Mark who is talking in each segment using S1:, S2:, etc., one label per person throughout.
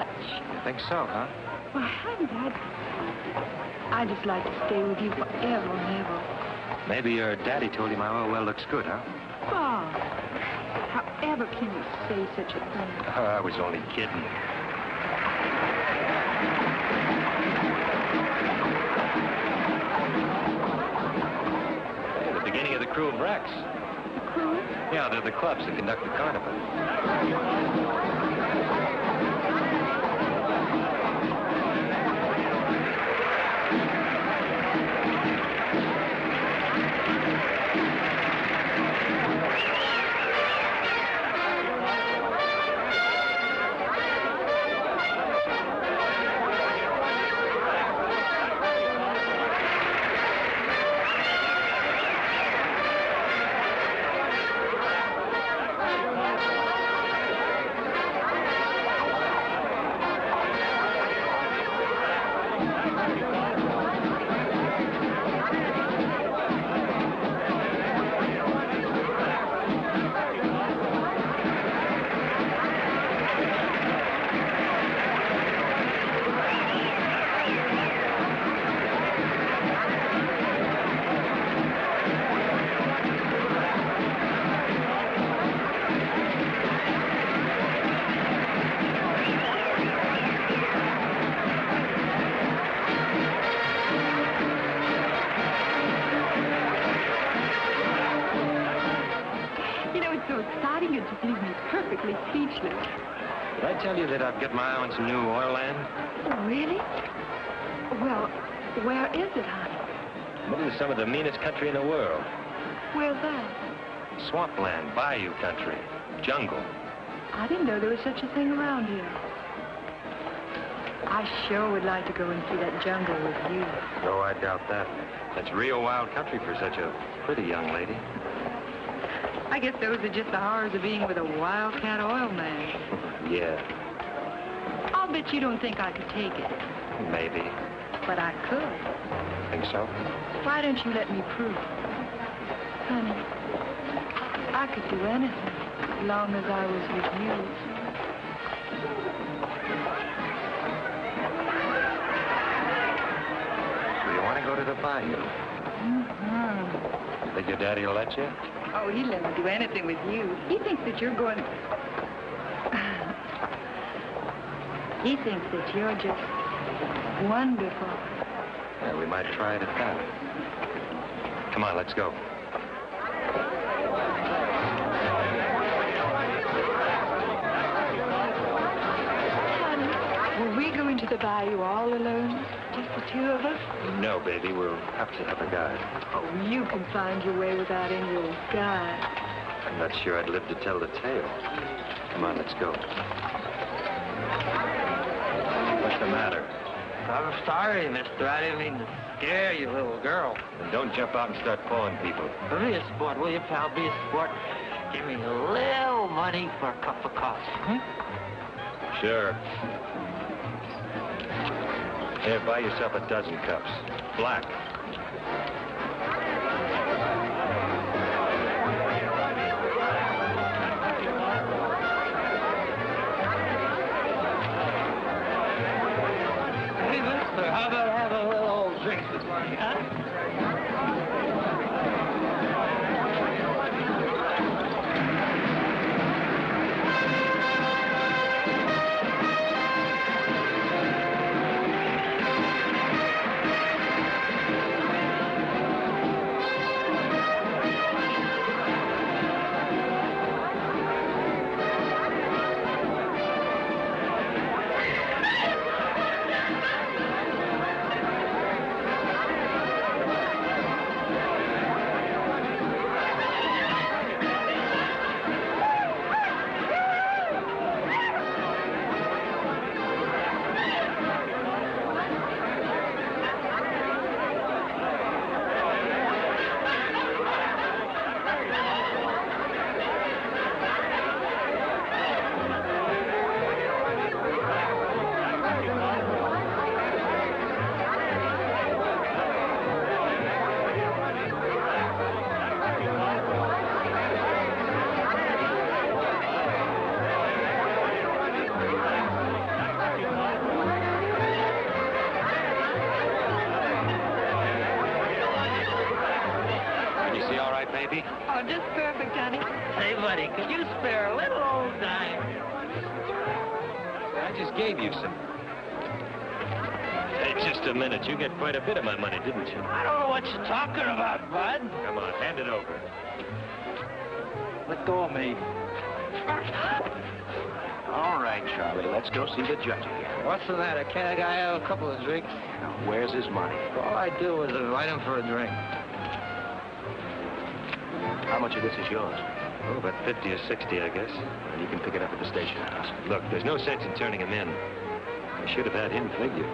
S1: much.
S2: You think so, huh?
S1: Well, I haven't. I'd just like to stay with you forever and ever.
S2: Maybe your daddy told you my oil well looks good, huh?
S1: Oh, however can you say such a thing?
S2: Oh, I was only kidding. Hey, the beginning of the crew of Rex.
S1: The crew?
S2: Yeah, they're the clubs that conduct the carnival. Did I tell you that I've got my eye on some new oil land?
S1: Oh, really? Well, where is it, honey?
S2: Middle of some of the meanest country in the world.
S1: Where's that?
S2: Swampland, bayou country, jungle.
S1: I didn't know there was such a thing around here. I sure would like to go and see that jungle with you.
S2: Oh, I doubt that. That's real wild country for such a pretty young lady.
S1: I guess those are just the horrors of being with a wildcat oil man.
S2: Yeah.
S1: I'll bet you don't think I could take it.
S2: Maybe.
S1: But I could.
S2: Think so?
S1: Why don't you let me prove? Honey, I could do anything as long as I was with you.
S2: So you want to go to the bayou?
S1: Mm-hmm.
S2: Think your daddy will let you?
S1: Oh, he'd let me do anything with you. He thinks that you're going... He thinks that you're just wonderful.
S2: Yeah, we might try it at that. Come on, let's go.
S1: Honey, were we going to the bayou all alone? Just the two of us?
S2: No, baby, we'll have to have a guide.
S1: Oh, you can find your way without any old guide.
S2: I'm not sure I'd live to tell the tale. Come on, let's go. What's the matter?
S3: I'm sorry, mister. I didn't mean to scare you, little girl.
S2: And don't jump out and start pawing people.
S3: Be a sport, will you, pal? Be a sport. Give me a little money for a cup of coffee. Hmm?
S2: Sure. Here, buy yourself a dozen cups. Black.
S3: Hey, mister, how about having a little old drink this morning, huh?
S2: baby?
S1: Oh, just perfect, honey.
S3: Hey, buddy, could you spare a little old dime?
S2: I just gave you some. Hey, just a minute. You get quite a bit of my money, didn't you?
S3: I don't know what you're talking about, bud.
S2: Come on, hand it over.
S3: Let go of me.
S4: All right, Charlie, let's go see the judge again.
S3: What's the matter? Can't a guy have a couple of drinks?
S4: Now, where's his money?
S3: All I do is invite him for a drink.
S4: How much of this is yours?
S2: Oh, about 50 or 60, I guess.
S4: And you can pick it up at the station house.
S2: Look, there's no sense in turning him in. I should have had him figured.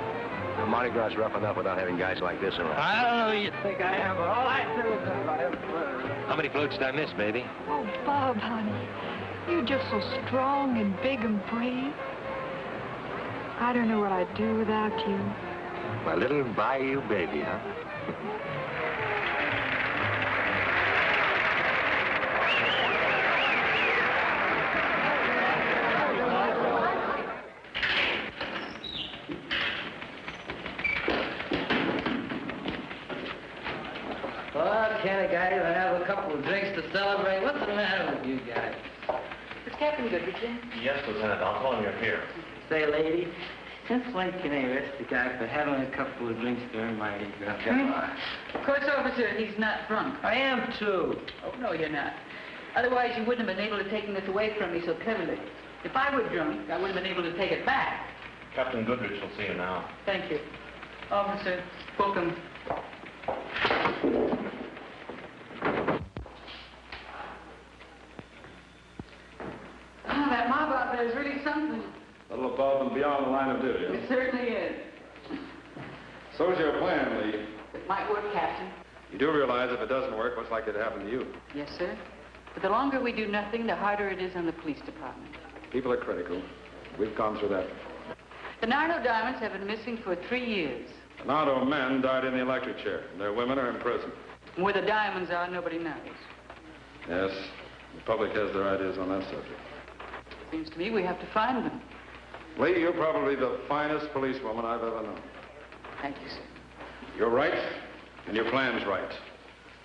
S4: The Mardi Gras rough enough without having guys like this around.
S3: I don't know who you think I am, but all I do is invite him for a drink.
S2: How many floats did I miss, baby?
S1: Oh, Bob, honey. You're just so strong and big and brave. I don't know what I'd do without you.
S4: My little bayou baby, huh?
S3: Well, can't a guy even have a couple of drinks to celebrate? What's the matter with you guys?
S1: Is Captain Goodrich?
S2: Yes, Lieutenant. I'll tell him you're here.
S3: Say, lady, since when can I arrest a guy for having a couple of drinks during my egress?
S5: Of course, officer, he's not drunk.
S3: I am, too.
S5: Oh, no, you're not. Otherwise, you wouldn't have been able to take this away from me so cleverly. If I were drunk, I would have been able to take it back.
S2: Captain Goodrich will see you now.
S5: Thank you. Officer, welcome. Oh, that mob out there is really something.
S6: A little above and beyond the line of duty.
S5: It certainly is.
S6: So's your plan, Lee.
S5: It might work, Captain.
S6: You do realize if it doesn't work, what's likely to happen to you?
S5: Yes, sir. But the longer we do nothing, the harder it is on the police department.
S6: People are critical. We've gone through that.
S5: The Nardo diamonds have been missing for 3 years.
S6: The Nardo men died in the electric chair, and their women are in prison.
S5: Where the diamonds are, nobody knows.
S6: Yes, the public has their ideas on that subject.
S5: Seems to me we have to find them.
S6: Lee, you're probably the finest policewoman I've ever known.
S5: Thank you, sir.
S6: You're right, and your plan's right.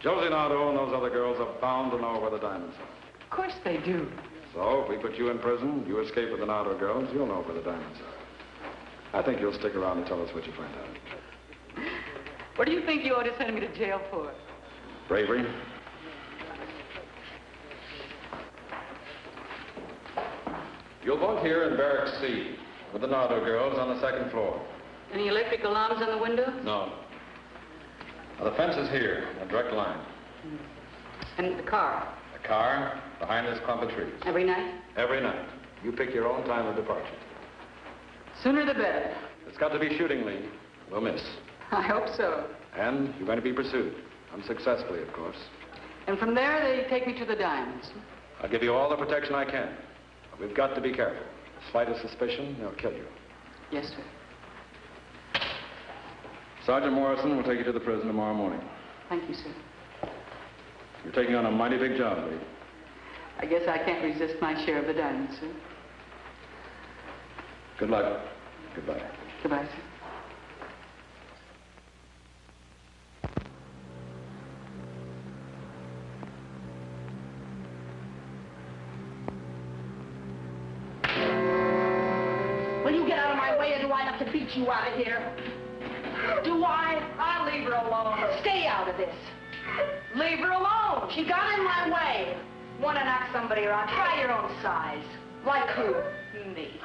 S6: Josie Nardo and those other girls are bound to know where the diamonds are.
S5: Of course they do.
S6: So, if we put you in prison, you escape with the Nardo girls, you'll know where the diamonds are. I think you'll stick around and tell us what you find out.
S5: What do you think you ought to send me to jail for?
S6: Bravery. You'll both here in Barracks C with the Nardo girls on the second floor.
S5: Any electric alarms on the window?
S6: No. Now, the fence is here, a direct line.
S5: And the car?
S6: The car behind this clump of trees.
S5: Every night?
S6: Every night. You pick your own time of departure.
S5: Sooner the better.
S6: It's got to be shooting, Lee. We'll miss.
S5: I hope so.
S6: And you're going to be pursued. Unsuccessfully, of course.
S5: And from there, they take me to the diamonds.
S6: I'll give you all the protection I can. But we've got to be careful. The slightest suspicion, they'll kill you.
S5: Yes, sir.
S6: Sergeant Morrison will take you to the prison tomorrow morning.
S5: Thank you, sir.
S6: You're taking on a mighty big job, Lee.
S5: I guess I can't resist my share of the diamonds, sir.
S6: Good luck. Goodbye.
S5: Goodbye, sir.
S7: Will you get out of my way, or do I have to beat you out of here? Do I?
S5: I'll leave her alone.
S7: Stay out of this.
S5: Leave her alone.
S7: She got in my way. Want to knock somebody around? Try your own size. Like who?
S5: Me.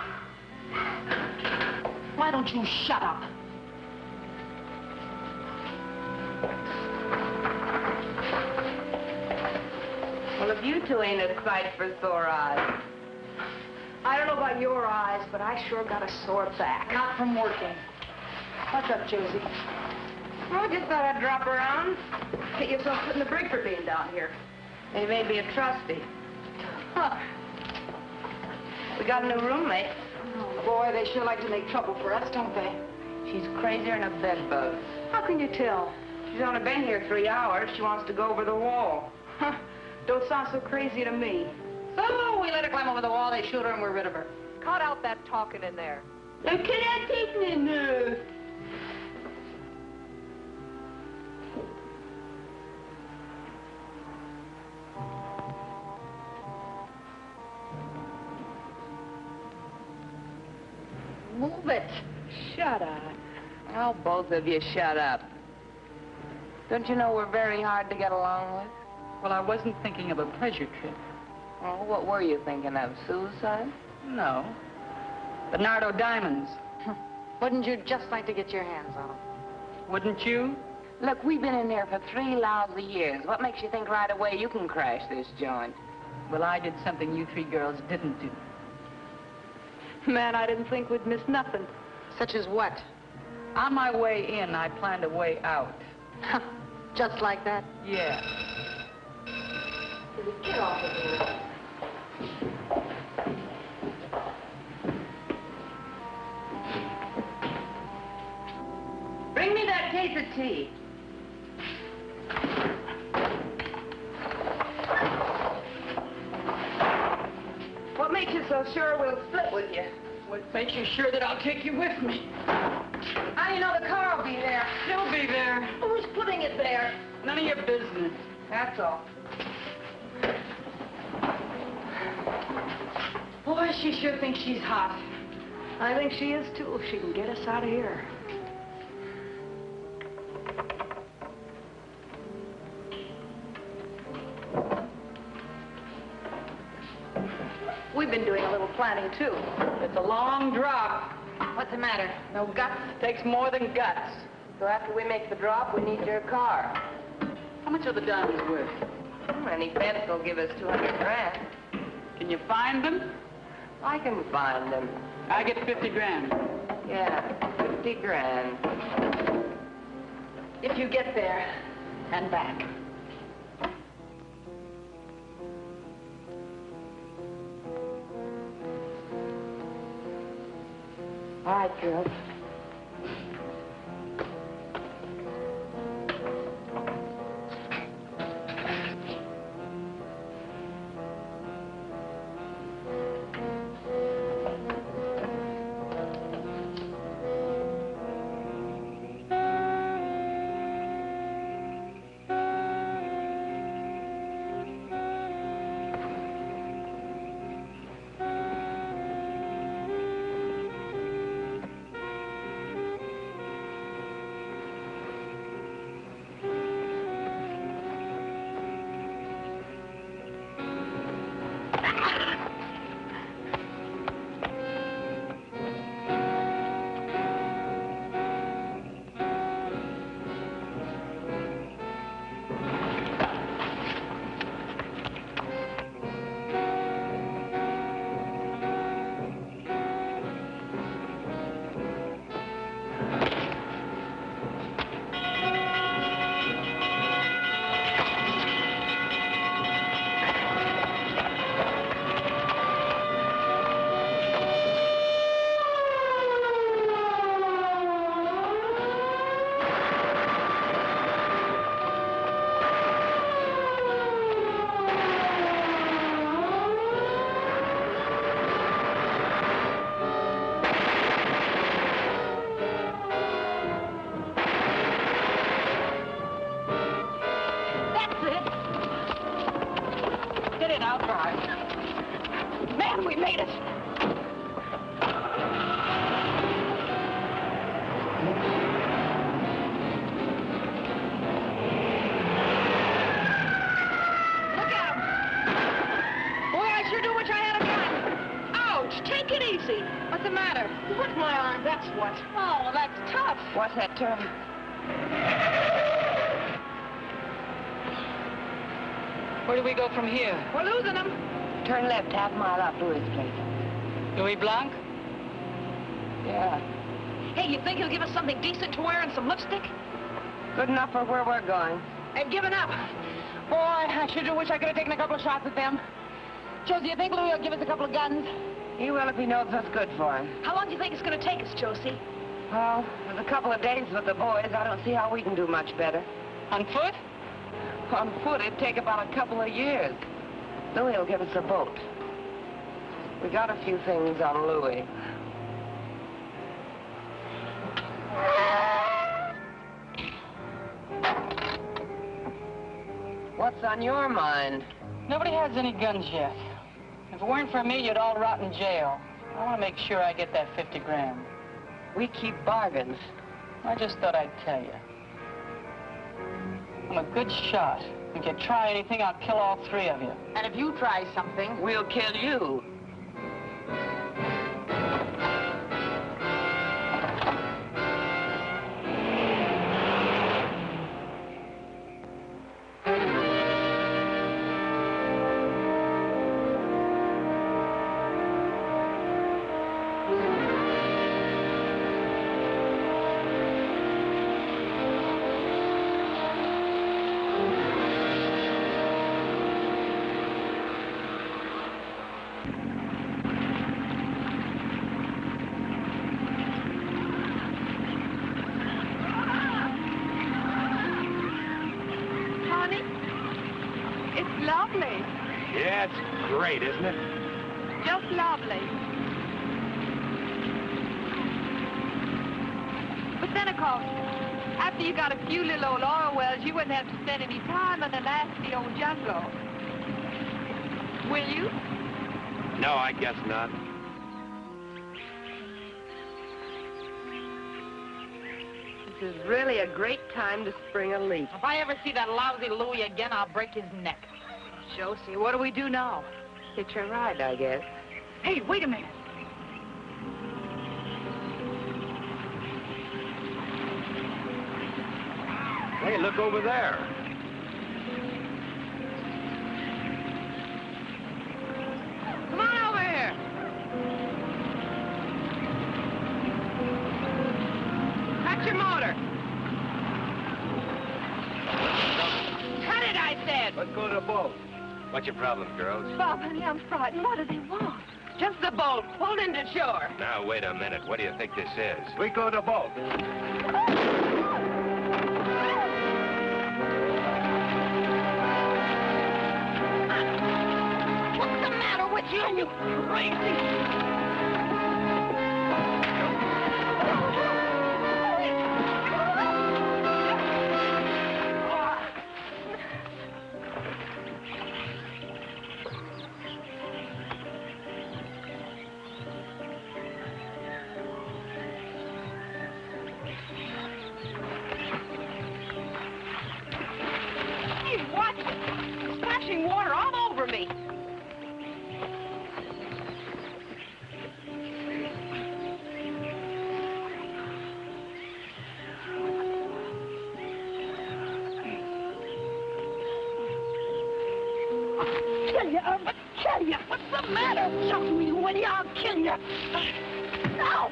S7: Why don't you shut up?
S8: Well, if you two ain't a sight for sore eyes.
S7: I don't know about your eyes, but I sure got a sore back.
S5: Not from working. What's up, Josie?
S8: Well, just thought I'd drop around.
S7: Get yourself put in the brig for being down here.
S8: They may be a trustee.
S7: Huh.
S8: We got a new roommate.
S7: Oh, boy, they sure like to make trouble for us, don't they?
S8: She's crazier than a bedbug.
S7: How can you tell?
S8: She's only been here 3 hours. She wants to go over the wall.
S7: Huh. Don't sound so crazy to me.
S5: So we let her climb over the wall, they shoot her, and we're rid of her.
S7: Cut out that talking in there.
S5: it.
S8: Shut up. Oh, both of you shut up. Don't you know we're very hard to get along with?
S5: Well, I wasn't thinking of a pleasure trip.
S8: Oh, what were you thinking of? Suicide?
S5: No. Bernardo diamonds.
S7: Wouldn't you just like to get your hands on them?
S5: Wouldn't you?
S8: Look, we've been in there for 3 lousy years. What makes you think right away you can crash this joint?
S5: Well, I did something you 3 girls didn't do.
S7: Man, I didn't think we'd miss nothing. Such as what?
S5: On my way in, I planned a way out.
S7: Just like that?
S5: Yeah.
S7: Get off of here.
S8: Bring me that case of tea. What makes you so sure we'll split with you?
S5: What makes you sure that I'll take you with me?
S8: How do you know the car will be there?
S5: She'll be there.
S8: Who's putting it there?
S5: None of your business.
S8: That's all.
S7: Boy, she sure thinks she's hot. I think she is, too, if she can get us out of here. We've been doing a little planning, too.
S5: It's a long drop.
S7: What's the matter?
S5: No guts. Takes more than guts.
S8: So after we make the drop, we need your car.
S5: How much are the diamonds worth?
S8: Any fence will give us 200 grand.
S5: Can you find them?
S8: I can find them.
S5: I get 50 grand.
S8: Yeah, 50 grand.
S7: If you get there and back.
S8: All right, girls.
S7: Man, we made it. Look at him. Boy, I sure do wish I had a gun. Ouch, take it easy. What's the matter? You hurt my arm, that's what. Oh, well, that's tough.
S8: What's that term?
S5: Where do we go from here?
S7: We're losing them.
S8: Turn left, half a mile out Louis' place.
S5: Louis Blanc?
S8: Yeah.
S7: Hey, you think he'll give us something decent to wear and some lipstick?
S8: Good enough for where we're going.
S7: I've given up. Boy, I sure do wish I could have taken a couple of shots at them. Josie, you think Louis will give us a couple of guns?
S8: He will if he knows what's good for him.
S7: How long do you think it's going to take us, Josie?
S8: Well, with a couple of days with the boys, I don't see how we can do much better.
S5: On foot?
S8: On foot, it'd take about a couple of years. Louis will give us a boat. We got a few things on Louis. What's on your mind?
S5: Nobody has any guns yet. If it weren't for me, you'd all rot in jail. I want to make sure I get that 50 grand.
S8: We keep bargains.
S5: I just thought I'd tell you. I'm a good shot. If you try anything, I'll kill all three of you.
S8: And if you try something, we'll kill you.
S2: Yeah, it's great, isn't it?
S1: Just lovely. But then, of course, after you got a few little old oil wells, you wouldn't have to spend any time in the nasty old jungle. Will you?
S2: No, I guess not.
S8: This is really a great time to spring a leak.
S5: If I ever see that lousy Louie again, I'll break his neck. Josie, what do we do now?
S8: Hitch a ride, I guess.
S5: Hey, wait a minute.
S2: Hey, look over there.
S5: Come on over here. Cut your motor. Cut it, I said.
S2: Let's go to the boat. What's your problem, girls?
S1: Bob, honey, I'm frightened. What do they want?
S8: Just the boat. Pulled into shore.
S2: Now, wait a minute. What do you think this is?
S4: We go to the boat.
S7: What's the matter with you? Are you crazy? Water all over me. I'll kill you. What's the matter? Show me when I'll kill you. No.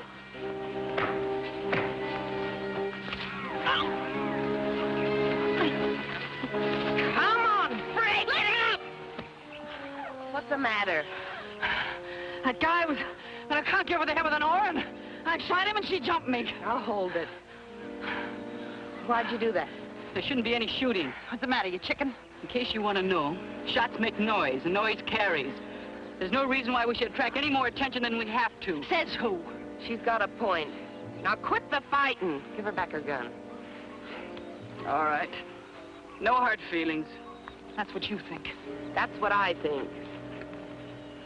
S8: What's the matter?
S5: That guy was in a cock over the head with an oar, and I shot him, and she jumped me.
S8: I'll hold it. Why'd you do that?
S5: There shouldn't be any shooting. What's the matter, you chicken? In case you want to know, shots make noise, and noise carries. There's no reason why we should attract any more attention than we have to.
S8: Says who? She's got a point. Now quit the fighting. Give her back her gun.
S5: All right. No hard feelings. That's what you think.
S8: That's what I think.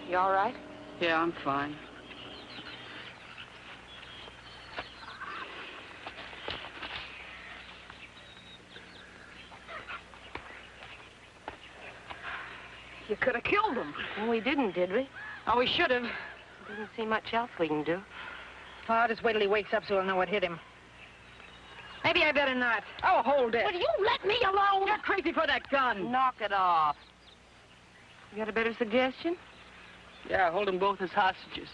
S8: You all right?
S5: Yeah, I'm fine. You could have killed him.
S8: Well, we didn't, did we?
S5: Oh, we should have.
S8: Doesn't seem much else we can do.
S5: Well, I'll just wait till he wakes up so he'll know what hit him. Maybe I better not. Oh, hold it.
S7: Will you let me alone?
S5: You're crazy for that gun.
S8: Knock it off. You got a better suggestion?
S5: Yeah, hold them both as hostages.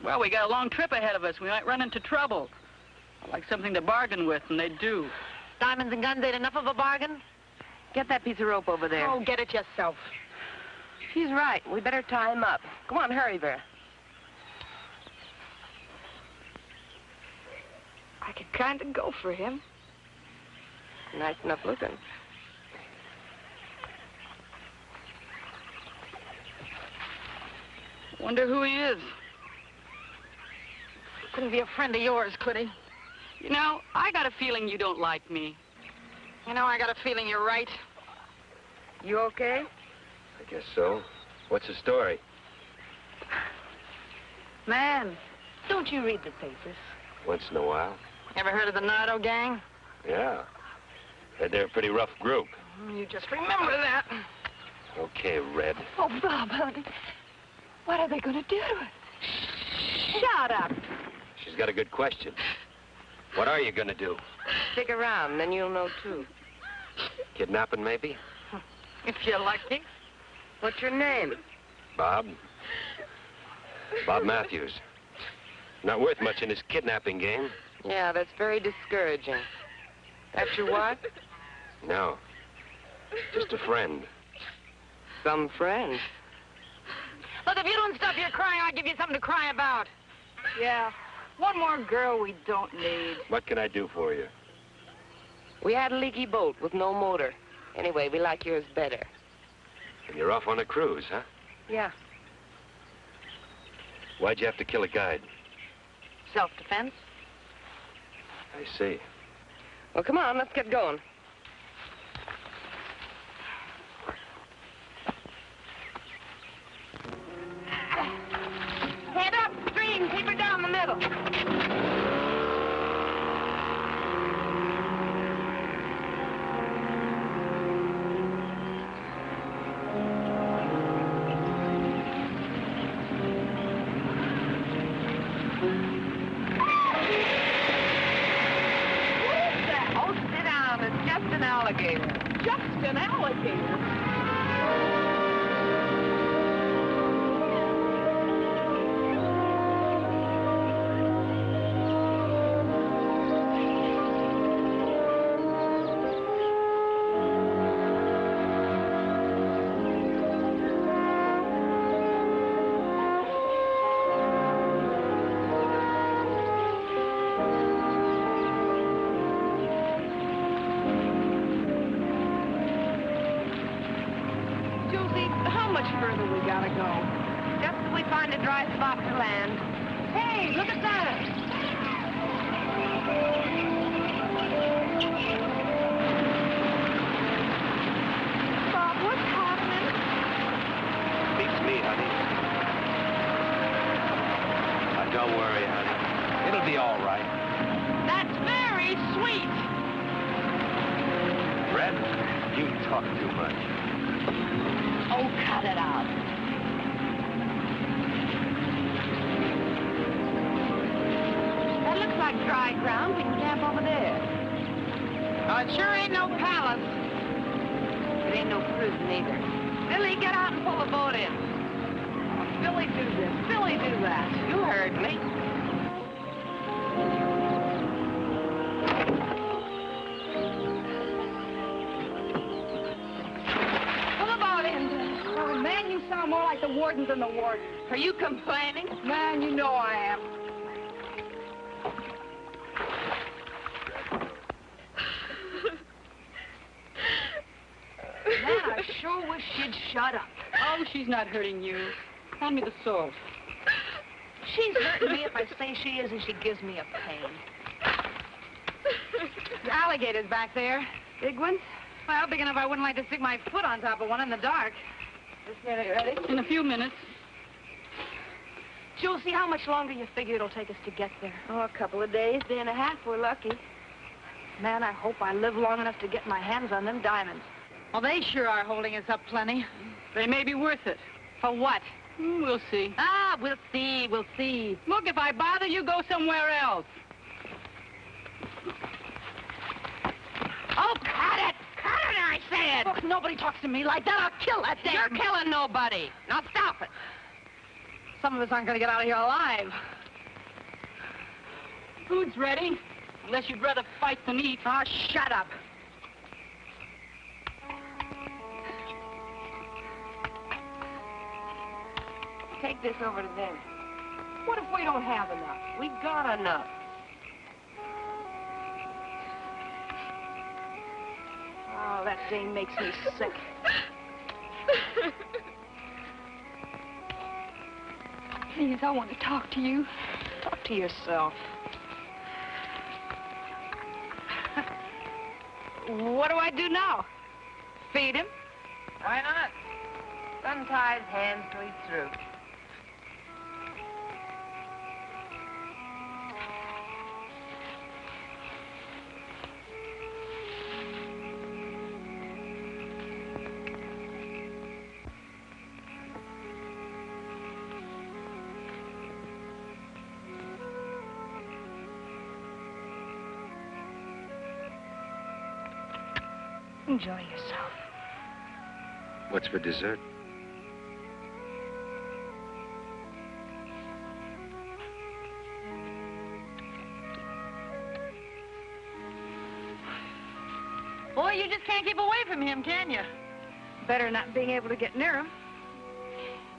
S5: Well, we got a long trip ahead of us. We might run into trouble. I'd like something to bargain with, and they do.
S8: Diamonds and guns ain't enough of a bargain? Get that piece of rope over there.
S5: Oh, get it yourself.
S8: She's right. We better tie him up. Come on, hurry, Vera.
S1: I could kind of go for him.
S8: Nice enough looking.
S5: Wonder who he is. Couldn't be a friend of yours, could he? You know, I got a feeling you don't like me. You know, I got a feeling you're right.
S8: You okay?
S2: I guess so. What's the story?
S8: Man, don't you read the papers?
S2: Once in a while.
S8: Ever heard of the Nardo gang?
S2: Yeah. Heard they're a pretty rough group.
S8: You just remember that.
S2: Okay, Red.
S1: Oh, Bob, honey. What are they going to do to us? Shut up.
S2: She's got a good question. What are you gonna do?
S8: Stick around, then you'll know, too.
S2: Kidnapping, maybe?
S8: If you're lucky. What's your name?
S2: Bob. Bob Mathews. Not worth much in this kidnapping game.
S8: Yeah, that's very discouraging. That's your what?
S2: No. Just a friend.
S8: Some friend.
S7: Look, if you don't stop your crying, I'll give you something to cry about. Yeah. One more girl we don't need.
S2: What can I do for you?
S8: We had a leaky boat with no motor. Anyway, we like yours better.
S2: And you're off on a cruise, huh?
S8: Yeah.
S2: Why'd you have to kill a guide?
S7: Self-defense?
S2: I see.
S8: Well, come on, let's get going.
S7: Head upstream, keep her down the middle.
S8: Oh, sit down. It's just an alligator.
S7: Just an alligator.
S1: Are you complaining?
S7: Man, you know I am.
S1: Man, I sure wish she'd shut up.
S5: Oh, she's not hurting you. Hand me the salt.
S1: She's hurting me if I say she is and she gives me a pain.
S7: The alligator's back there. Big one? Well, big enough I wouldn't like to stick my foot on top of one in the dark. Just get it ready.
S5: In a few minutes.
S1: Josie, how much longer you figure it'll take us to get there?
S7: Oh, a couple of days, day and a half, we're lucky.
S1: Man, I hope I live long enough to get my hands on them diamonds.
S7: Well, they sure are holding us up plenty.
S5: They may be worth it.
S7: For what?
S5: We'll see.
S7: Ah, we'll see, we'll see.
S5: Look, if I bother you, go somewhere else.
S7: Oh, cut it! Cut it, I said!
S1: Look, nobody talks to me like that. I'll kill that damn...
S7: You're killing nobody. Now stop it.
S1: Some of us aren't going to get out of here alive.
S5: Food's ready. Unless you'd rather fight than eat.
S1: Oh, shut up.
S8: Take this over to them.
S1: What if we don't have enough?
S8: We got enough.
S1: Oh, that thing makes me sick. Please, I want to talk to you. Talk to yourself.
S7: What do I do now? Feed him?
S8: Why not? Sun ties hands till he's through.
S7: Enjoy yourself.
S2: What's for dessert?
S5: Boy, you just can't keep away from him, can you?
S7: Better not being able to get near him.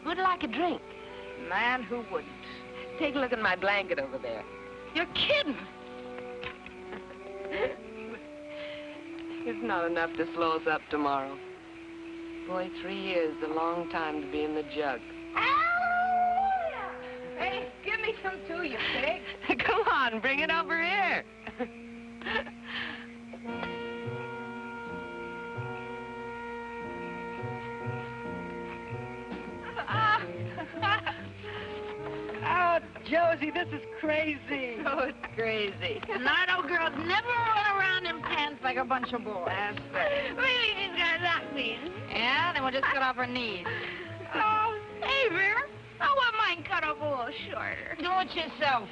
S8: Who'd like a drink?
S7: Man, who wouldn't?
S8: Take a look at my blanket over there.
S7: You're kidding.
S8: It's not enough to slow us up tomorrow. Boy, 3 years is a long time to be in the jug.
S7: Hey, give me some too, you pig.
S8: Come on, bring it over here.
S5: Oh, Josie, this is crazy.
S7: Oh, it's crazy. Nardo girls never run around in pants like a bunch of boys.
S5: That's right.
S7: Really, she's got that these.
S5: Yeah, then we'll just cut off her knees.
S7: Oh, hey, Vera. I want mine cut off a little shorter.
S5: Do it yourself.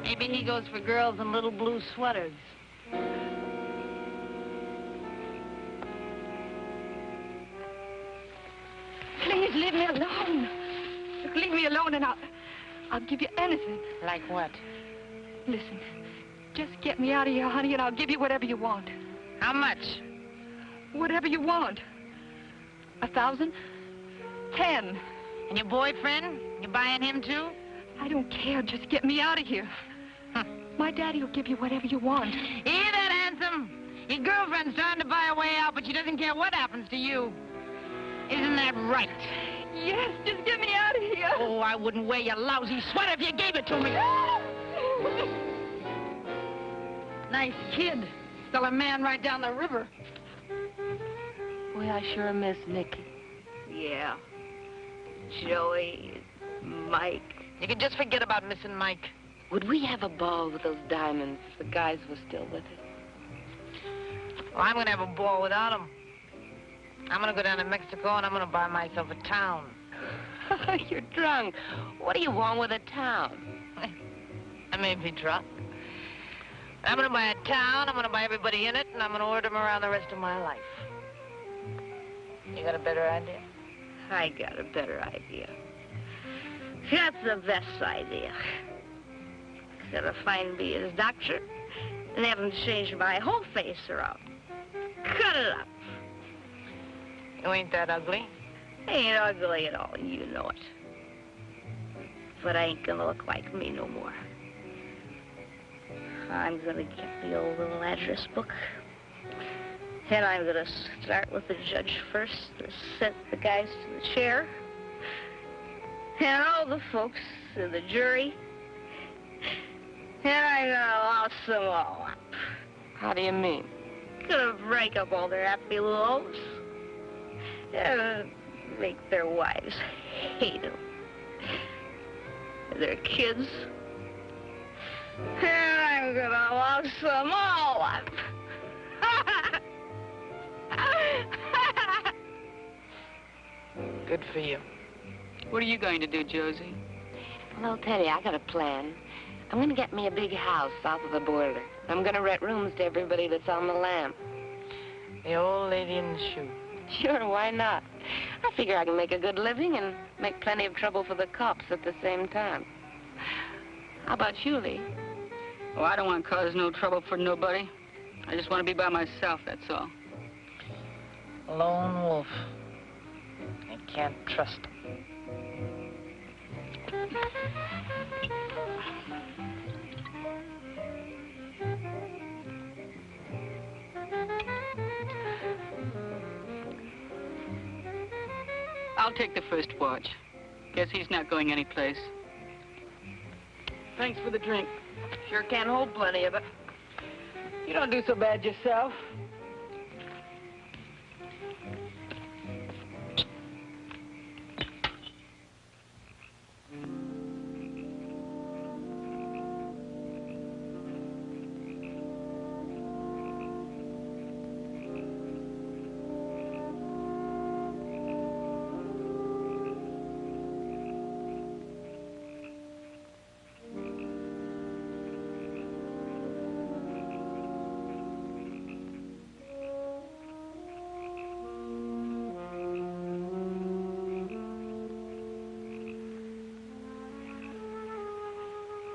S5: Maybe he goes for girls in little blue sweaters.
S1: Please leave me alone. Look, leave me alone and I'll give you anything.
S5: Like what?
S1: Listen, just get me out of here, honey, and I'll give you whatever you want.
S5: How much?
S1: Whatever you want. 1,000? 10.
S5: And your boyfriend? You buying him too?
S1: I don't care. Just get me out of here. My daddy will give you whatever you want.
S5: Hear that, handsome? Your girlfriend's trying to buy a way out, but she doesn't care what happens to you. Isn't that right?
S1: Yes, just get me out of here.
S5: Oh, I wouldn't wear your lousy sweater if you gave it to me. Nice kid. Still a man right down the river.
S8: Boy, I sure miss Nicky.
S7: Yeah. Joey, Mike.
S5: You can just forget about missing Mike.
S8: Would we have a ball with those diamonds if the guys were still with us?
S5: Well, I'm going to have a ball without him. I'm going to go down to Mexico and I'm going to buy myself a town.
S8: You're drunk. What do you want with a town?
S5: I may be drunk. I'm going to buy a town, I'm going to buy everybody in it, and I'm going to order them around the rest of my life. You got a better idea?
S7: I got a better idea. That's the best idea. Gotta find me his doctor and have him change my whole face around. Cut it up.
S5: You ain't that ugly.
S7: Ain't ugly at all, you know it. But I ain't gonna look like me no more. I'm gonna get the old little address book. And I'm gonna start with the judge first to set the guys to the chair. And all the folks in the jury. And I'm gonna louse them all up.
S8: How do you mean?
S7: Gonna break up all their happy little homes. And make their wives hate them. And their kids. And I'm gonna louse them all up.
S5: Good for you. What are you going to do, Josie?
S8: Well, I'll tell you, I got a plan. I'm going to get me a big house south of the border. I'm going to rent rooms to everybody that's on the lam.
S5: The old lady in the shoe.
S8: Sure, why not? I figure I can make a good living and make plenty of trouble for the cops at the same time. How about you, Lee?
S5: Oh, I don't want to cause no trouble for nobody. I just want to be by myself, that's all. Lone wolf. I can't trust him. I'll take the first watch. Guess he's not going anyplace. Thanks for the drink.
S8: Sure can hold plenty of it.
S5: You don't do so bad yourself.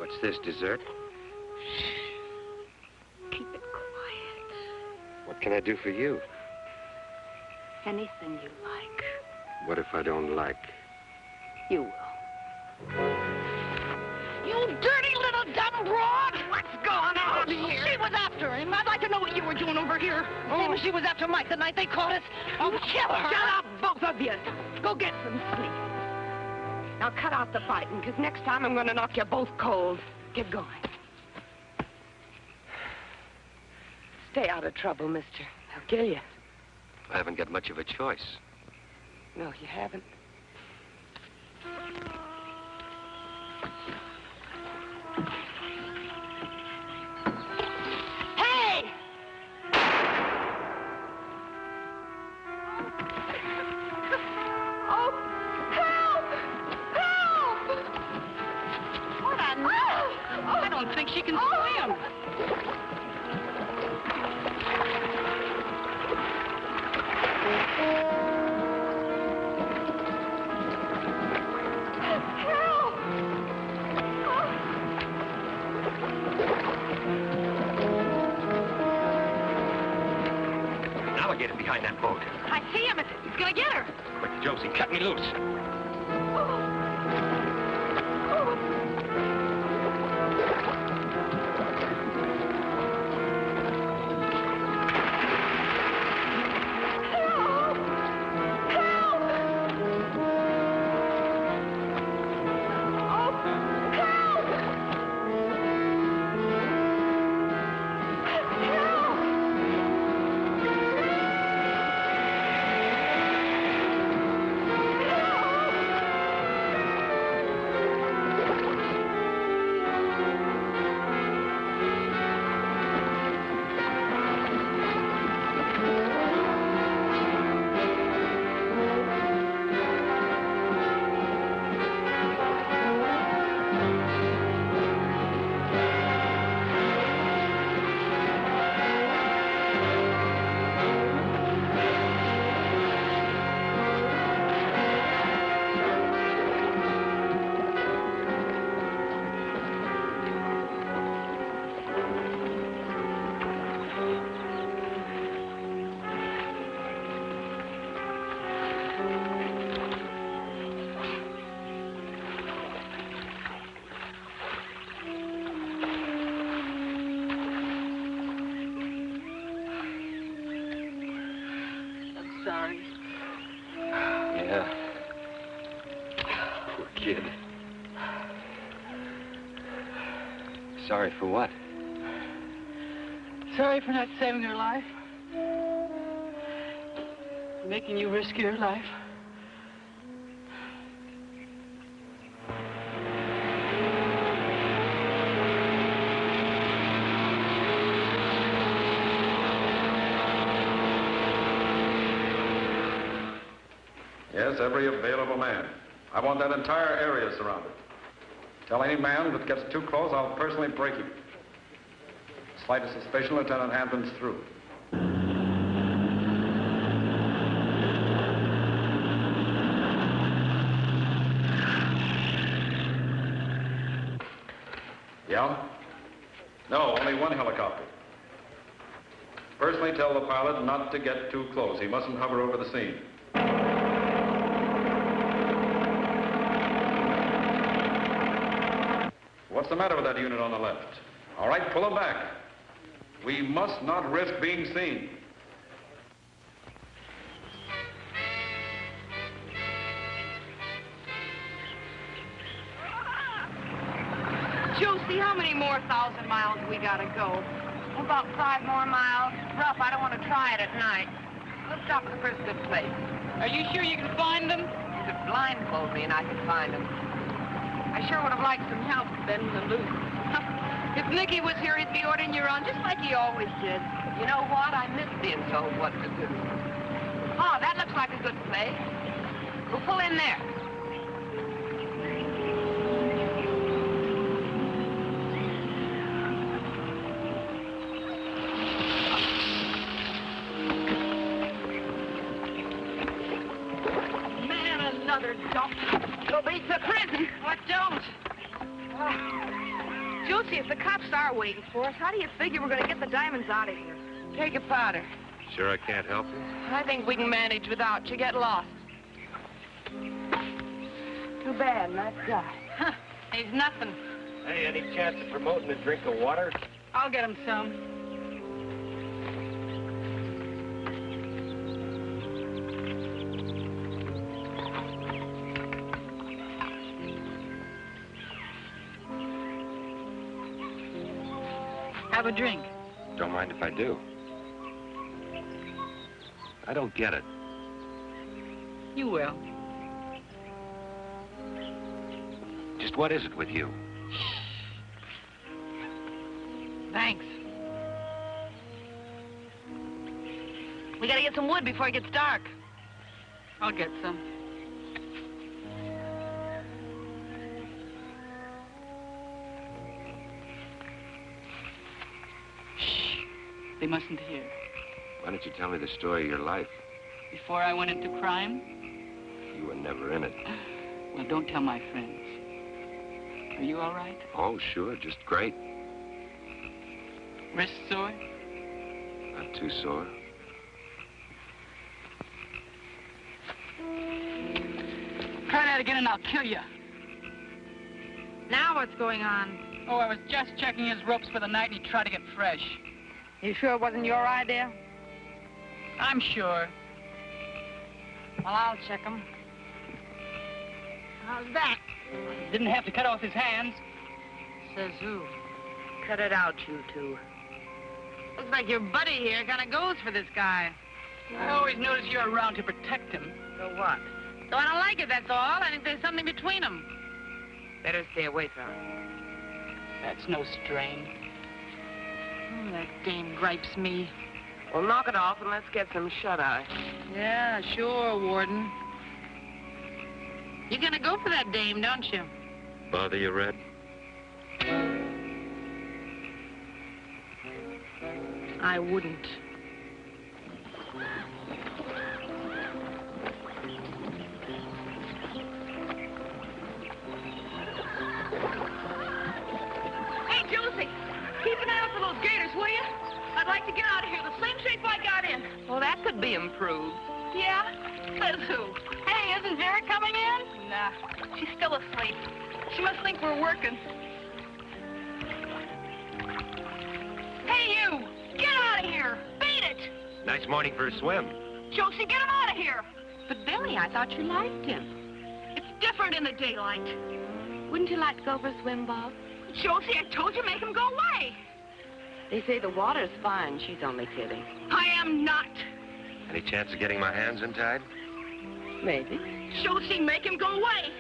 S2: What's this, dessert?
S7: Keep it quiet.
S2: What can I do for you?
S7: Anything you like.
S2: What if I don't like?
S7: You will.
S1: You dirty little dumb broad! What's going on here?
S9: She was after him. I'd like to know what you were doing over here. Same as she was after Mike the night they caught us. I'll kill her.
S1: Shut up, both of you.
S9: Go get some sleep. Now cut out the fighting, because next time I'm going to knock you both cold. Get going. Stay out of trouble, mister. I'll kill you.
S2: I haven't got much of a choice.
S9: No, you haven't.
S1: Hey!
S9: Oh, help! Help!
S1: What a mess! I don't think she can swim.
S2: Now I get him behind that boat.
S1: I see him. He's gonna get her.
S2: Quick, Josie, cut me loose.
S9: Sorry.
S2: Yeah. Poor kid. Sorry for what?
S9: Sorry for not saving her life. Making you risk your life.
S6: Yes, every available man. I want that entire area surrounded. Tell any man that gets too close, I'll personally break him. Slightest suspicion, Lieutenant Hampton's through. Yeah? No, only one helicopter. Personally tell the pilot not to get too close. He mustn't hover over the scene. What's the matter with that unit on the left? All right, pull them back. We must not risk being seen.
S1: Josie, how many more 1,000 miles we gotta go?
S5: About 5 more miles. Rough, I don't want to try it at night.
S1: Let's stop at the first good place. Are you sure you can find them?
S5: You could blindfold me and I could find them.
S1: I sure would have liked some help bending the loop. If Nicky was here, he'd be ordering you around just like he always did.
S5: You know what? I miss being told what to do.
S1: Oh, that looks like a good place. We'll pull in there. Man, another dump. Go beat the prison. What don't? Josie, if the cops are waiting for us, how do you figure we're going to get the diamonds out of here?
S5: Take a powder.
S2: Sure I can't help you?
S5: I think we can manage without you. Get lost.
S1: Too bad, nice guy.
S5: Huh. He's nothing.
S2: Hey, any chance of promoting a drink of water?
S5: I'll get him some. Have a drink.
S2: Don't mind if I do. I don't get it.
S5: You will.
S2: Just what is it with you?
S5: Thanks. We gotta get some wood before it gets dark. I'll get some. Shh. They mustn't hear.
S2: Why don't you tell me the story of your life?
S5: Before I went into crime?
S2: You were never in it.
S5: Well, don't tell my friends. Are you all right?
S2: Oh, sure, just great.
S5: Wrist sore?
S2: Not too sore.
S5: Try that again and I'll kill you.
S1: Now what's going on?
S5: Oh, I was just checking his ropes for the night and he tried to get fresh.
S1: You sure it wasn't your idea?
S5: I'm sure.
S1: Well, I'll check him. How's that?
S5: Didn't have to cut off his hands.
S1: Says who? Cut it out, you two.
S5: Looks like your buddy here kind of goes for this guy. I always notice you're around to protect him.
S1: So what?
S5: So I don't like it, that's all. I think there's something between them.
S1: Better stay away from him.
S5: That's no strain. Oh, that dame gripes me.
S1: Well, knock it off and let's get some shut-eye.
S5: Yeah, sure, Warden. You're gonna go for that dame, don't you?
S2: Bother you, Red?
S1: I wouldn't. Hey, Josie, keep an eye out for those gators, will you? I'd like to get out of here the same shape I got in.
S5: Well, that could be improved.
S1: Yeah? Says who? Hey, isn't Vera coming in? Nah, she's still asleep. She must think we're working. Hey, you! Get out of here! Beat it!
S2: Nice morning for a swim.
S1: Josie, get him out of here!
S8: But, Billy, I thought you liked him.
S1: It's different in the daylight.
S8: Wouldn't you like to go for a swim, Bob?
S1: Josie, I told you, make him go away.
S8: They say the water's fine. She's only kidding.
S1: I am not.
S2: Any chance of getting my hands untied?
S8: Maybe.
S1: Josie, make him go away.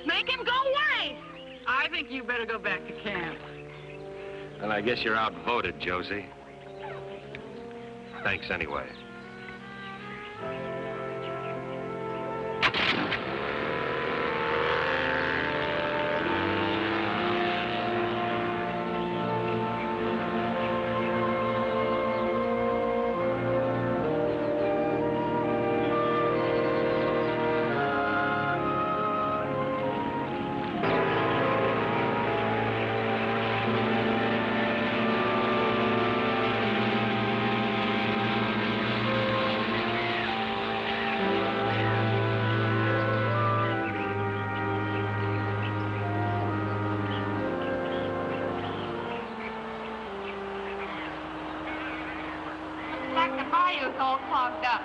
S1: Make him go away.
S5: I think you better go back to camp.
S2: Well, I guess you're outvoted, Josie. Thanks anyway.
S1: Like the bayou's all clogged up.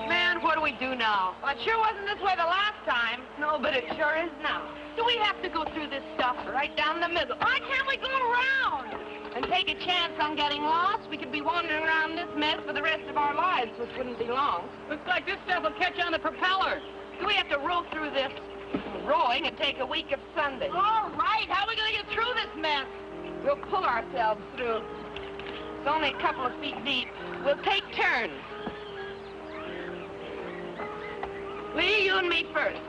S5: Man, what do we do now? Well, it sure wasn't this way the last time.
S1: No, but it sure is now.
S5: Do we have to go through this stuff right down the middle? Why can't we go around? And take a chance on getting lost? We could be wandering around this mess for the rest of our lives, which wouldn't be long. Looks like this stuff will catch on the propeller. Do we have to row through this? Rowing would take a week of Sunday. All right, how are we going to get through this mess? We'll pull ourselves through. It's only a couple of feet deep. We'll take turns. Lee, you and me first.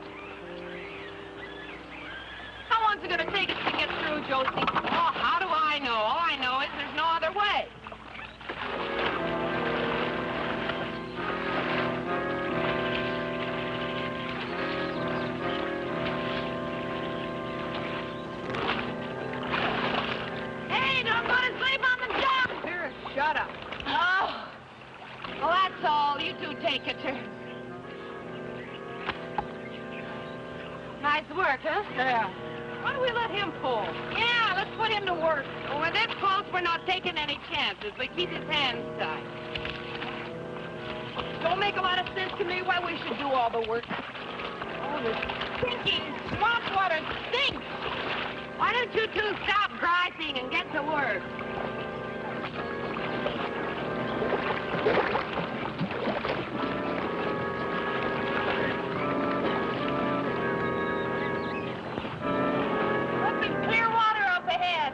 S5: Come it going to take us to get through, Josie? Oh, how do I know? All I know is there's no other way. Hey, don't go to sleep on the job.
S1: Here, shut up.
S5: Oh. Well, that's all. You two take a turn. Nice work, huh?
S1: Yeah. Why don't we let him pull?
S5: Yeah, let's put him to work. Well, when this close, we're not taking any chances. We keep his hands tied.
S1: Don't make a lot of sense to me why we should do all the work.
S5: Oh, this stinking swamp water stinks. Why don't you two stop griping and get to work? Look, there's clear water up ahead.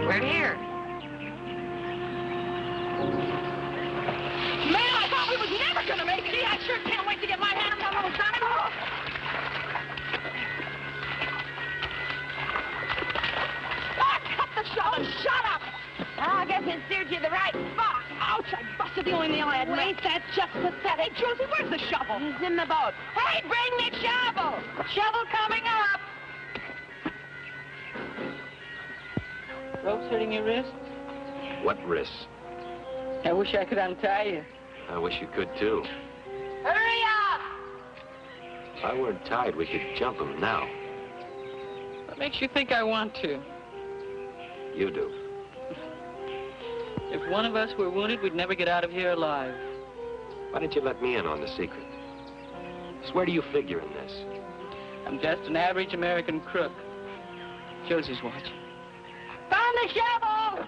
S5: We're here.
S1: Man, I thought we was never gonna make it. I sure can't wait to get my hands on those dynamite. Ah, cut the shovel and shut up.
S5: I guess it steered you the right spot.
S1: Ouch, I busted the only nail I had.
S5: Wait, that's just pathetic.
S1: Hey, Josie, where's the shovel?
S5: He's in the boat. Hey, bring the shovel. Shovel coming up.
S3: Rope's hurting your wrist?
S2: What wrists?
S3: I wish I could untie you.
S2: I wish you could, too.
S5: Hurry up.
S2: If I weren't tied, we could jump him now.
S3: What makes you think I want to?
S2: You do.
S3: If one of us were wounded, we'd never get out of here alive.
S2: Why didn't you let me in on the secret? Just where do you figure in this?
S3: I'm just an average American crook. Josie's watching.
S5: Found the shovel.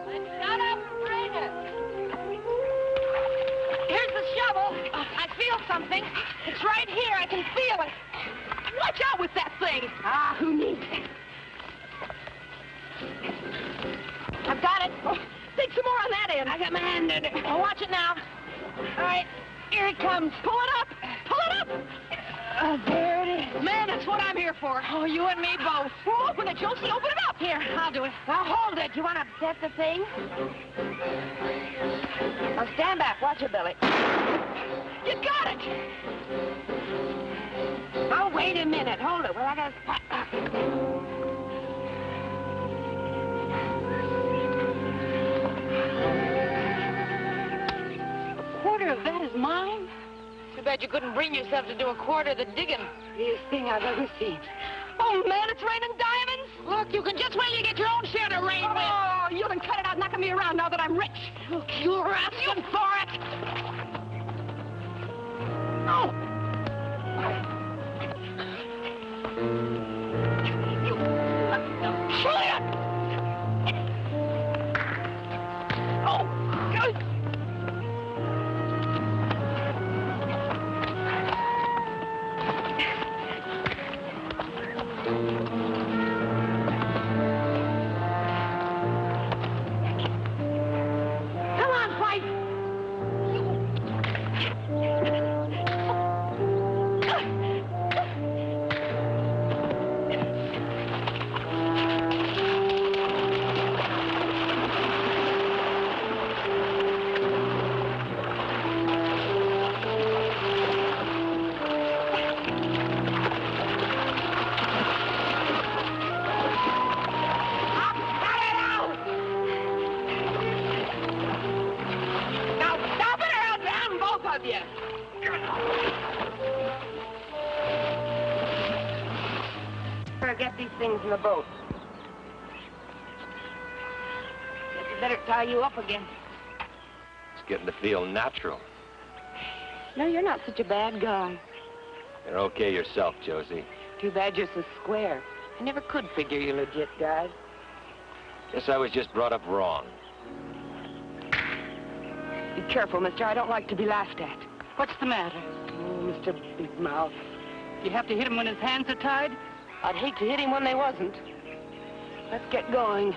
S5: Then shut up and bring it. Here's the shovel. I feel something. It's right here. I can feel it.
S1: Watch out with that thing.
S5: Ah, who needs it? I've got it.
S1: Dig some more on that end.
S5: I got my hand in it. Oh, watch it now. All right, here it comes.
S1: Pull it up. Pull it up.
S5: There it is.
S1: Man, that's what I'm here for.
S5: Oh, you and me both.
S1: Oh, open it, Josie. Open it up.
S5: Here, I'll do it. Now, hold it. You want to set the thing? Now, stand back. Watch it, Billy.
S1: You got it.
S5: Oh, wait a minute. Hold it. Well, I got to...
S1: A quarter of that is mine?
S5: Too bad you couldn't bring yourself to do a quarter of the digging.
S1: Biggest thing I've ever seen. Oh, man, it's raining diamonds.
S5: Look, you can just wait till you get your own share to rain with.
S1: Oh, you can cut it out knocking me around now that I'm rich.
S5: Look, you're asking for it.
S1: No. You... Pull it up. Oh, good.
S5: Come on, fight.
S1: You
S5: of you. Better get these things in the boat. Guess we better tie you up again.
S2: It's getting to feel natural.
S8: No, you're not such a bad guy.
S2: You're okay yourself, Josie.
S8: Too bad you're so square. I never could figure you legit guys.
S2: Guess I was just brought up wrong.
S9: Be careful, mister. I don't like to be laughed at.
S1: What's the matter?
S9: Oh, Mr. Big Mouth.
S1: You have to hit him when his hands are tied?
S9: I'd hate to hit him when they wasn't. Let's get going.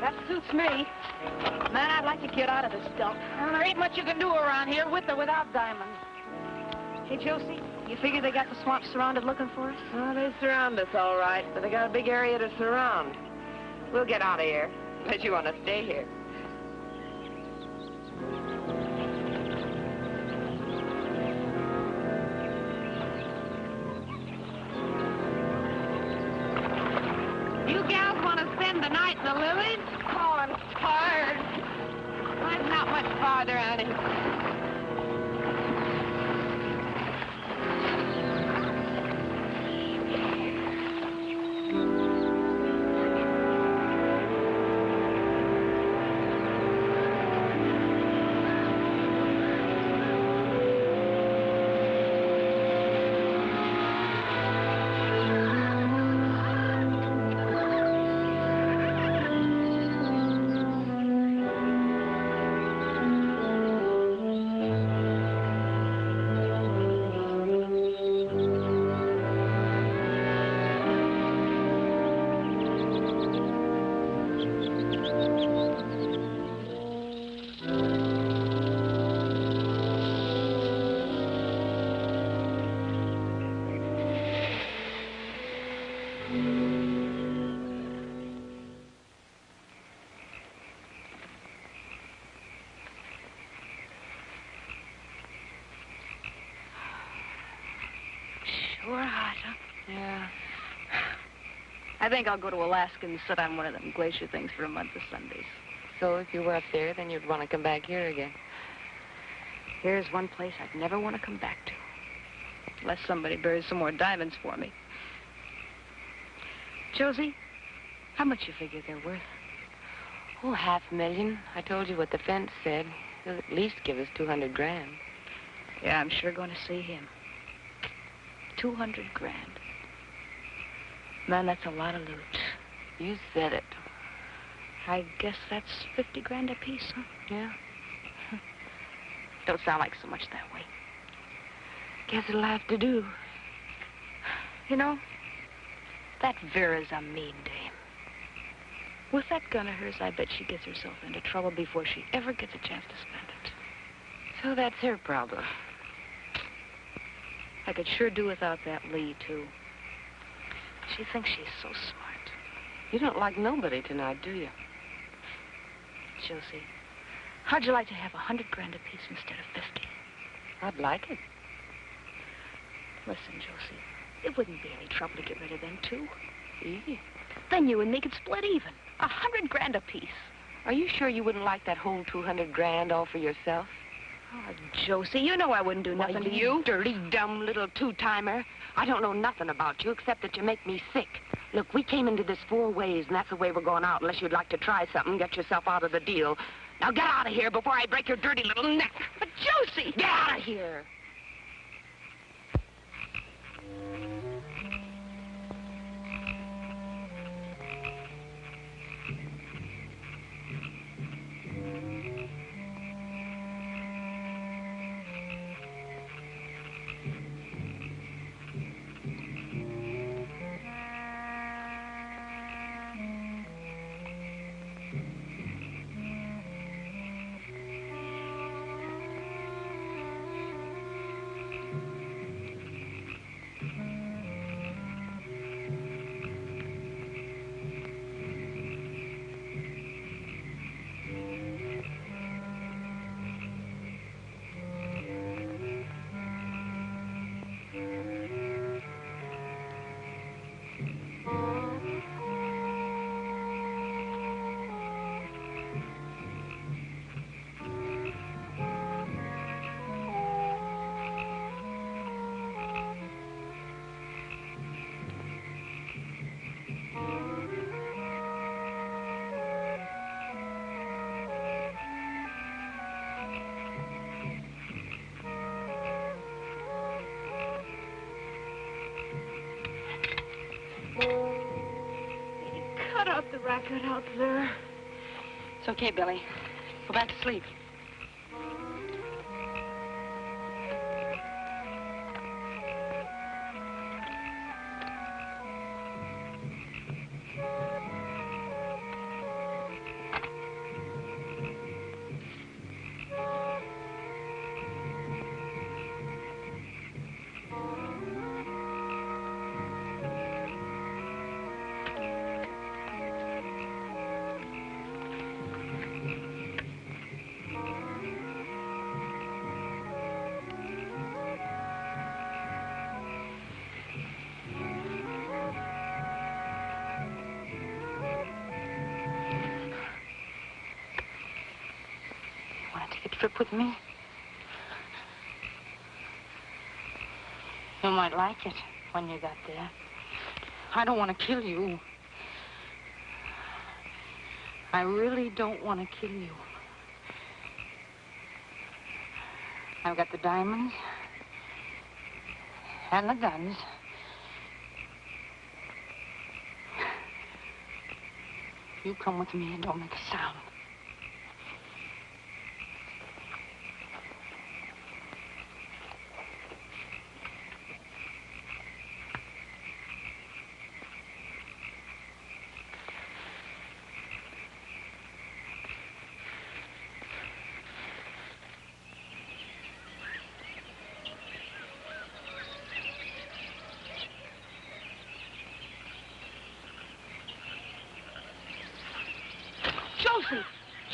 S1: That suits me. Man, I'd like to get out of this dump. Well, there ain't much you can do around here, with or without diamonds. Hey, Josie, you figure they got the swamp surrounded looking for us?
S5: Oh, they surround us all right, but they got a big area to surround. We'll get out of here, unless you want to stay here. You gals want to spend the night in the lilies? Oh, I'm tired. Mine's not much farther, Annie.
S1: Sure hot, huh? Yeah. I think I'll go to Alaska and sit on one of them glacier things for a month of Sundays.
S8: So if you were up there, then you'd want to come back here again.
S1: Here's one place I'd never want to come back to. Unless somebody buries some more diamonds for me. Josie, how much you figure they're worth?
S8: Oh, $500,000. I told you what the fence said. He'll at least give us 200 grand.
S1: Yeah, I'm sure going to see him. 200 grand. Man, that's a lot of loot.
S8: You said it.
S1: I guess that's 50 grand apiece, huh?
S8: Yeah.
S1: Don't sound like so much that way.
S8: Guess it'll have to do.
S1: You know, that Vera's a mean dame. With that gun of hers, I bet she gets herself into trouble before she ever gets a chance to spend it.
S8: So that's her problem.
S1: I could sure do without that Lee, too. She thinks she's so smart.
S8: You don't like nobody tonight, do you?
S1: Josie, how'd you like to have 100 grand apiece instead of 50?
S8: I'd like it.
S1: Listen, Josie, it wouldn't be any trouble to get rid of them, too.
S8: Easy.
S1: Then you and me could split even. 100 grand apiece.
S8: Are you sure you wouldn't like that whole 200 grand all for yourself?
S1: Oh, Josie, you know I wouldn't do nothing to you.
S9: Dirty, dumb little two-timer. I don't know nothing about you except that you make me sick. Look, we came into this 4 ways, and that's the way we're going out, unless you'd like to try something, get yourself out of the deal. Now get out of here before I break your dirty little neck.
S1: But Josie!
S9: Get out of here!
S1: Get out there.
S9: It's okay, Billy. Go back to sleep. Trip with me? You might like it when you got there. I don't want to kill you. I really don't want to kill you. I've got the diamonds and the guns. You come with me and don't make a sound.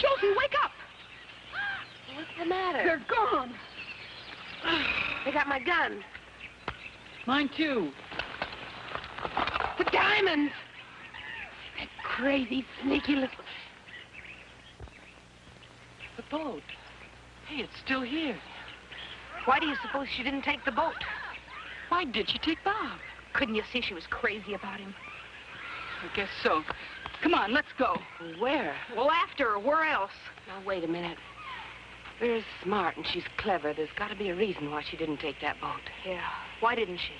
S1: Josie, wake up!
S8: What's the matter?
S1: They're gone.
S8: They got my gun.
S9: Mine, too.
S8: The diamonds! That crazy, sneaky little...
S9: The boat. Hey, it's still here.
S1: Why do you suppose she didn't take the boat?
S9: Why did she take Bob?
S1: Couldn't you see she was crazy about him?
S9: I guess so. Come on, let's go.
S8: Where?
S1: Well, after her. Where else?
S8: Now, wait a minute. Vera's smart and she's clever. There's got to be a reason why she didn't take that boat.
S1: Yeah. Why didn't she?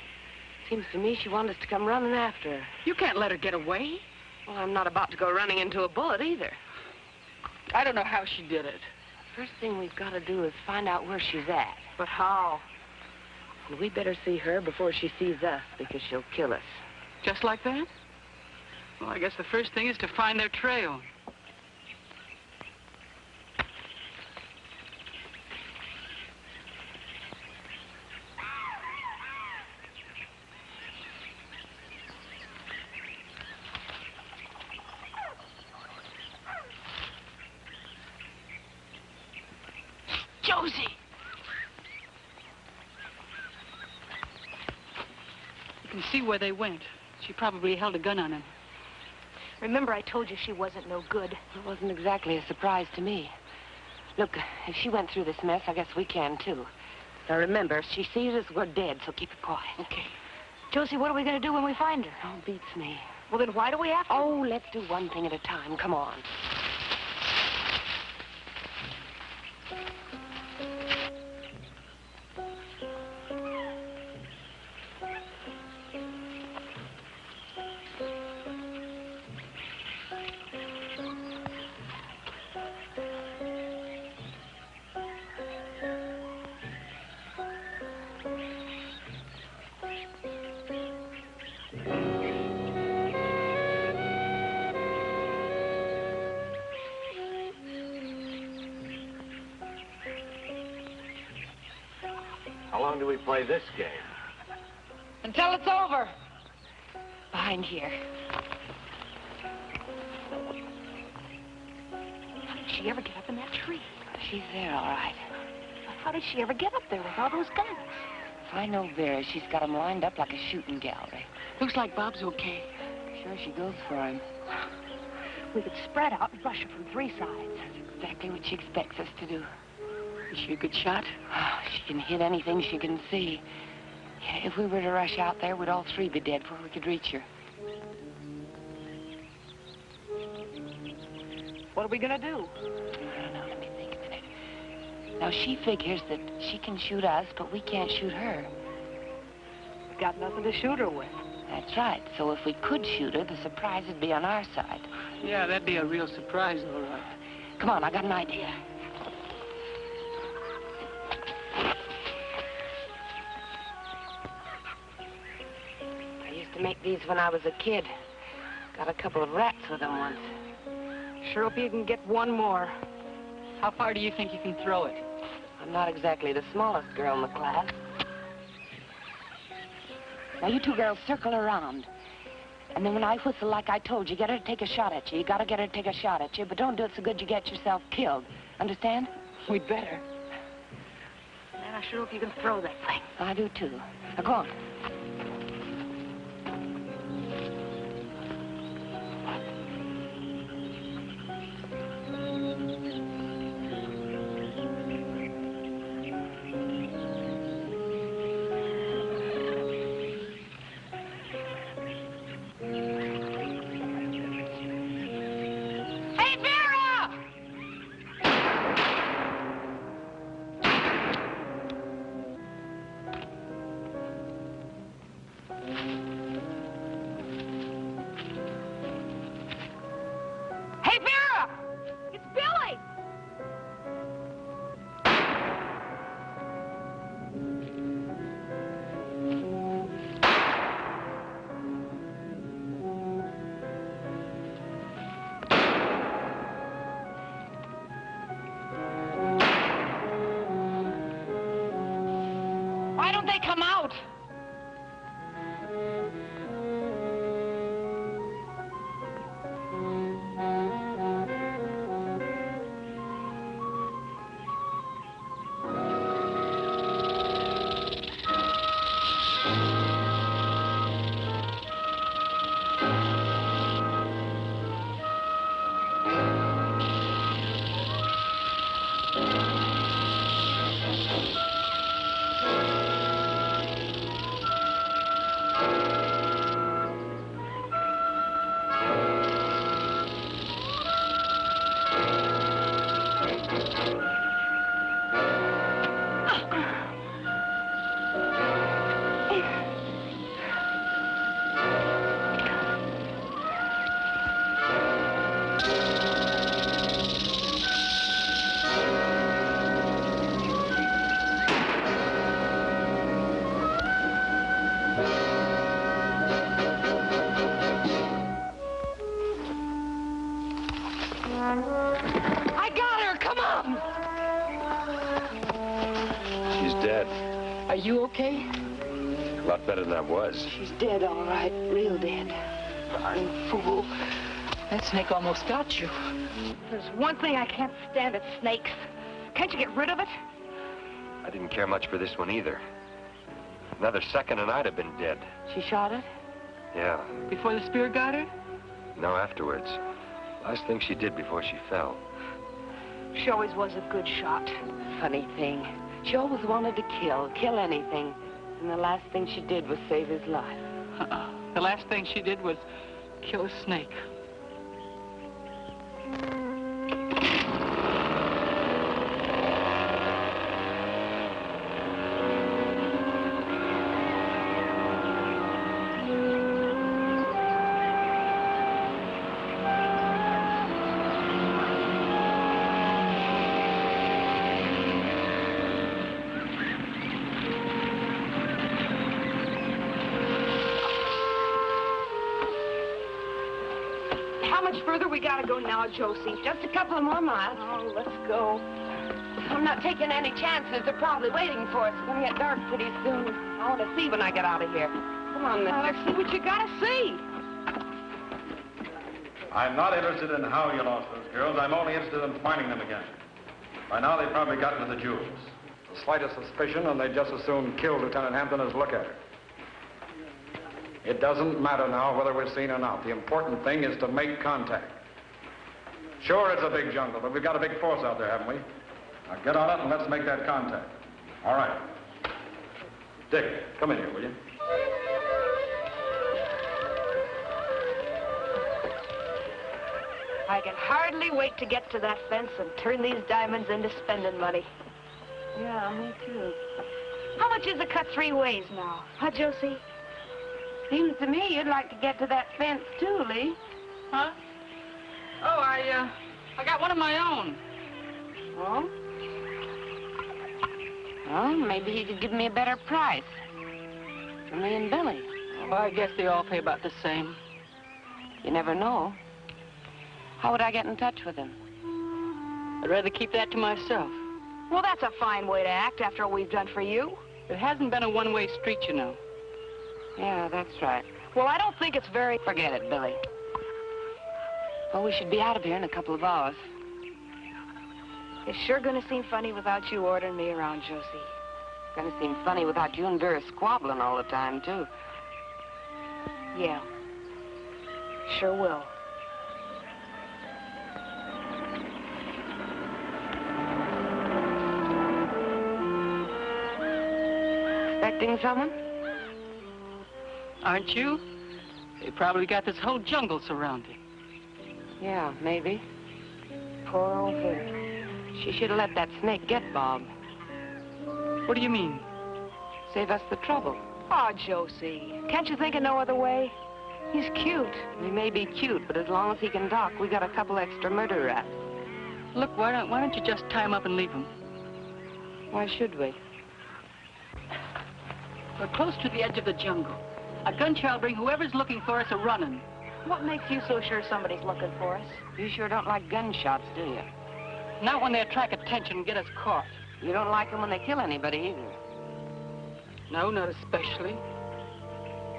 S8: Seems to me she wanted us to come running after her.
S9: You can't let her get away.
S8: Well, I'm not about to go running into a bullet either.
S9: I don't know how she did it.
S8: First thing we've got to do is find out where she's at.
S1: But how?
S8: And we better see her before she sees us, because she'll kill us.
S9: Just like that? Well, I guess the first thing is to find their trail.
S1: Josie!
S9: You can see where they went. She probably held a gun on him.
S1: Remember I told you she wasn't no good.
S8: It wasn't exactly a surprise to me. Look, if she went through this mess, I guess we can, too. Now, remember, if she sees us, we're dead, so keep it quiet.
S1: Okay. Josie, what are we going to do when we find her?
S8: Oh, beats me.
S1: Well, then why do we have to?
S8: Oh, let's do one thing at a time. Come on.
S4: How long do we play this game?
S1: Until it's over.
S8: Behind here.
S1: How did she ever get up in that tree?
S8: She's there, all right.
S1: How did she ever get up there with all those guns?
S8: If I know Vera, she's got them lined up like a shooting gallery.
S9: Looks like Bob's okay.
S8: Sure she goes for him.
S1: We could spread out and rush her from three sides.
S8: That's exactly what she expects us to do.
S9: Is she a good shot?
S8: She can hit anything she can see. Yeah, if we were to rush out there, we'd all three be dead before we could reach her.
S1: What are we going to do?
S8: I don't know. Let me think a minute. Now, she figures that she can shoot us, but we can't shoot her.
S1: We've got nothing to shoot her with.
S9: That's right. So if we could shoot her, the surprise would be on our side.
S3: Yeah, that'd be a real surprise, all right.
S9: Come on, I got an idea. I used to make these when I was a kid. Got a couple of rats with them once. Sure hope you can get one more.
S3: How far do you think you can throw it?
S9: I'm not exactly the smallest girl in the class. Now, you two girls circle around. And then when I whistle like I told you, get her to take a shot at you. You gotta get her to take a shot at you, but don't do it so good you get yourself killed. Understand?
S3: We'd better.
S1: Man, I sure hope you can throw that thing.
S9: I do, too. Now, go on.
S1: Come out. I got her. Come on.
S2: She's dead.
S3: Are you okay?
S2: A lot better than I was.
S9: She's dead, all right. Real dead.
S3: Darn fool. That snake almost got you.
S1: There's one thing I can't stand, it's snakes. Can't you get rid of it?
S2: I didn't care much for this one either. Another second and I'd have been dead.
S9: She shot it?
S2: Yeah.
S3: Before the spear got her?
S2: No, afterwards. Last thing she did before she fell.
S1: She always was a good shot.
S9: Funny thing. She always wanted to kill anything. And the last thing she did was save his life.
S3: The last thing she did was kill a snake.
S1: Further we gotta go now, Josie.
S9: Just a couple of more miles.
S1: Oh, let's go.
S9: I'm not taking any chances. They're probably waiting for us. It's gonna get dark pretty soon. I want to see when I get out of here. Come on, mister.
S1: Let's see what you gotta see.
S6: I'm not interested in how you lost those girls. I'm only interested in finding them again. By now, they've probably gotten to the jewels. The slightest suspicion, and they'd just as soon kill Lieutenant Hampton as look at her. It doesn't matter now whether we're seen or not. The important thing is to make contact. Sure, it's a big jungle, but we've got a big force out there, haven't we? Now get on it and let's make that contact. All right. Dick, come in here, will you?
S1: I can hardly wait to get to that fence and turn these diamonds into spending money.
S9: Yeah, me too.
S1: How much is a cut 3 ways now? Huh, Josie?
S8: Seems to me you'd like to get to that fence, too, Lee.
S5: Huh? Oh, I got one of my own.
S8: Oh? Well, maybe he could give me a better price. For me and Billy.
S5: Well, I guess they all pay about the same.
S8: You never know. How would I get in touch with him?
S5: I'd rather keep that to myself.
S1: Well, that's a fine way to act after all we've done for you.
S5: It hasn't been a one-way street, you know.
S8: Yeah, that's right.
S1: Well, I don't think it's very...
S8: Forget it, Billy. Well, we should be out of here in a couple of hours.
S1: It's sure gonna seem funny without you ordering me around, Josie.
S8: It's gonna seem funny without you and Vera squabbling all the time, too.
S1: Yeah. Sure will.
S8: Expecting someone?
S5: Aren't you? They probably got this whole jungle surrounded.
S8: Yeah, maybe. Poor old Vera. She should have let that snake get Bob.
S5: What do you mean?
S8: Save us the trouble.
S1: Oh, Josie, can't you think of no other way? He's cute.
S8: He may be cute, but as long as he can talk, we got a couple extra murder rats.
S5: Look, why don't you just tie him up and leave him?
S8: Why should we?
S5: We're close to the edge of the jungle. A gunshot will bring whoever's looking for us a-running.
S1: What makes you so sure somebody's looking for us?
S8: You sure don't like gunshots, do you?
S5: Not when they attract attention and get us caught.
S8: You don't like them when they kill anybody, either.
S5: No, not especially.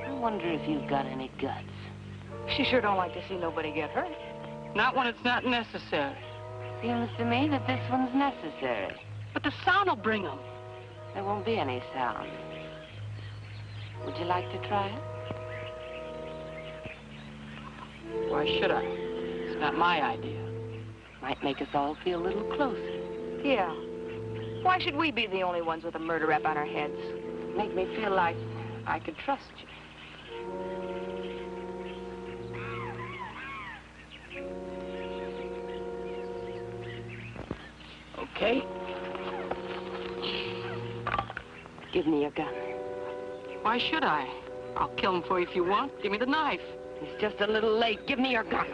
S8: I wonder if you've got any guts.
S1: She sure don't like to see nobody get hurt.
S5: Not when it's not necessary.
S8: Seems to me that this one's necessary.
S5: But the sound will bring them.
S8: There won't be any sound. Would you like to try it?
S5: Why should I? It's not my idea.
S8: Might make us all feel a little closer.
S1: Yeah. Why should we be the only ones with a murder rap on our heads?
S8: Make me feel like I could trust you.
S5: Okay.
S8: Give me your gun.
S5: Why should I? I'll kill him for you if you want. Give me the knife.
S8: It's just a little late. Give me your gun.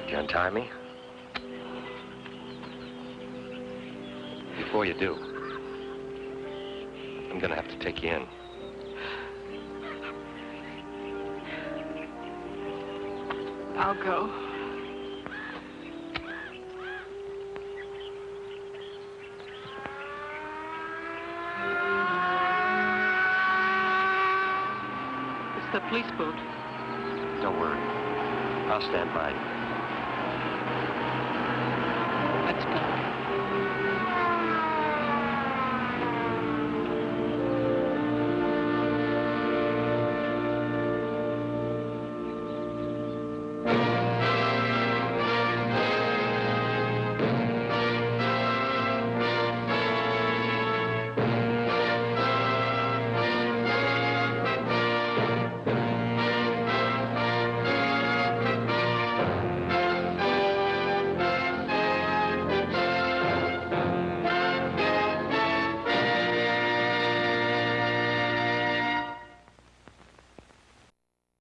S2: You untie me? Before you do, I'm gonna have to take you in.
S5: I'll go. It's the police boat.
S2: Don't worry. I'll stand by you.